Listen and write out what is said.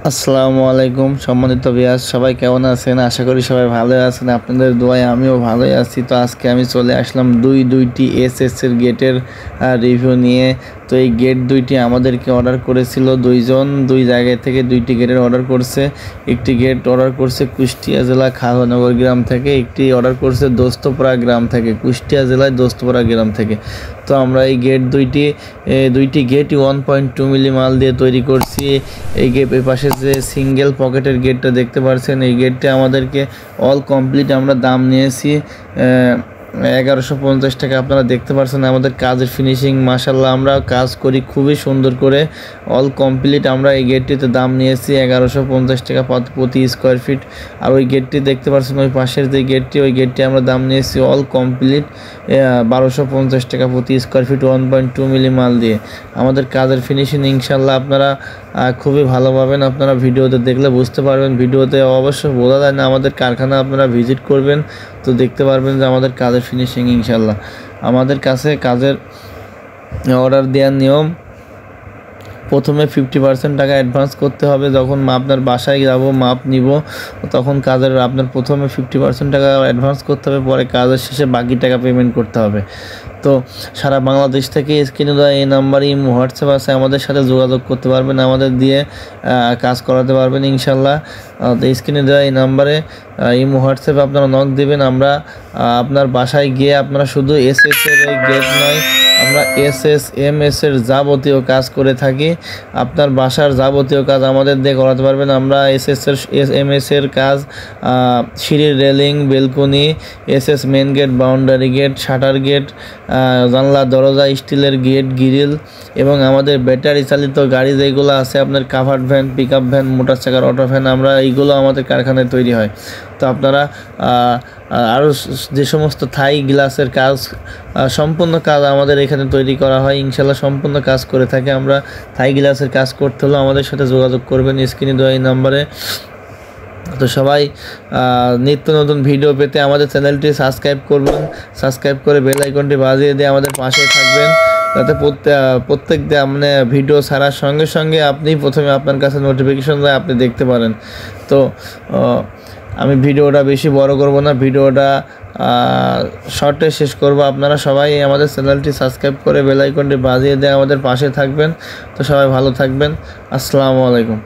আসসালামু আলাইকুম সম্মানিত ভিউয়ার্স, সবাই কেমন আছেন? আশা করি সবাই ভালো আছেন। আপনাদের দোয়ায় আমিও ভালোই আছি। তো আজকে আমি চলে আসলাম দুইটি এসএসের গেটের রিভিউ নিয়ে। তো এই গেট দুইটি আমাদেরকে অর্ডার করেছিল দুই জায়গায় থেকে দুইটি গেটের অর্ডার করছে। একটি গেট অর্ডার করছে কুষ্টিয়া জেলা খাগনগর গ্রাম থেকে, একটি অর্ডার করছে দোস্তপাড়া গ্রাম থেকে, কুষ্টিয়া জেলায় দোস্তপাড়া গ্রাম থেকে। তো আমরা এই গেট দুইটি গেটই 1.2 মিলি মাল দিয়ে তৈরি করছি। এই পাশে যে সিঙ্গেল পকেটের গেটটা দেখতে পাচ্ছেন, এই গেটটা আমাদেরকে অল কমপ্লিট আমরা দাম নিয়েছি 1150 টাকা। আপনারা দেখতে পাচ্ছেন আমাদের কাজের ফিনিশিং, মাশাআল্লাহ আমরা কাজ করি খুবই সুন্দর করে। অল কমপ্লিট আমরা এই গেটটিতে দাম নিয়েছি 1150 টাকা প্রতি স্কোয়ার ফিট। আর ওই গেটটি দেখতে পাচ্ছেন, ওই পাশের যে গেটটি, ওই গেটটি আমরা দাম নিয়েছি অল কমপ্লিট 1250 টাকা প্রতি স্কোয়ার ফিট 1.2 মিলি মাল দিয়ে। আমাদের কাজের ফিনিশিং ইনশাল্লাহ আপনারা খুবই ভালো পাবেন। আপনারা ভিডিওতে দেখলে বুঝতে পারবেন, ভিডিওতে অবশ্য বোঝা যায় না। আমাদের কারখানা আপনারা ভিজিট করবেন তো দেখতে পারবেন যে আমাদের কাজের ফিনিশিং ইনশাল্লাহ। আমাদের কাছে কাজের অর্ডার দেওয়ার নিয়ম, প্রথমে 50% টাকা অ্যাডভান্স করতে হবে। যখন আপনার বাসায় যাব মাপ নিব তখন কাজের আপনার প্রথমে 50% টাকা অ্যাডভান্স করতে হবে, পরে কাজের শেষে বাকি টাকা পেমেন্ট করতে হবে। তো সারা বাংলাদেশ থেকে স্ক্রিনে দেওয়া এই নাম্বারে হোয়াটসঅ্যাপ আছে, আমাদের সাথে যোগাযোগ করতে পারবেন, আমাদের দিয়ে কাজ করাতে পারবেন ইনশাল্লাহ। স্ক্রিনে দেওয়া এই নাম্বারে হোয়াটসঅ্যাপে আপনারা নক দেবেন। আমরা আপনার বাসায় গিয়ে, আপনারা শুধু এসএসের এই গেট নয়, আমরা এসএস এমএস এর যাবতীয় কাজ করে থাকি। আপনার বাসার যাবতীয় কাজ আমাদের দিয়ে করাতে পারবেন। আমরা এমএস এর কাজ, সিঁড়ির railing, balcony, SS main gate, boundary gate, shutter gate, জানলা দরজা, স্টিলের গেট, গ্রিল এবং আমাদের ব্যাটারি চালিত গাড়ি যেগুলো আছে, আপনার covered van, pickup van, motor চাকার অটো ভ্যান, আমরা এইগুলো আমাদের কারখানায় তৈরি হয়। তো আপনারা আরও যে সমস্ত থাই গ্লাসের কাজ, সম্পূর্ণ কাজ আমাদের এখানে তৈরি করা হয় ইনশাল্লাহ। সম্পূর্ণ কাজ করে থাকে। আমরা থাই গ্লাসের কাজ করতে হলে আমাদের সাথে যোগাযোগ করবেন স্ক্রিনে দেওয়া এই নাম্বারে। তো সবাই নিত্য নতুন ভিডিও পেতে আমাদের চ্যানেলটি সাবস্ক্রাইব করবেন, সাবস্ক্রাইব করে বেল আইকনটি বাজিয়ে দিয়ে আমাদের পাশে থাকবেন, যাতে প্রত্যেক মানে ভিডিও ছাড়ার সঙ্গে সঙ্গে আপনি প্রথমে আপনার কাছে নোটিফিকেশন যায়, আপনি দেখতে পারেন। তো আমি ভিডিওটা বেশি বড় করব না, ভিডিওটা শর্টে শেষ করব। আপনারা সবাই আমাদের চ্যানেলটি সাবস্ক্রাইব করে বেল আইকনটি বাজিয়ে দিয়ে আমাদের পাশে থাকবেন। তো সবাই ভালো থাকবেন। আসসালামু আলাইকুম।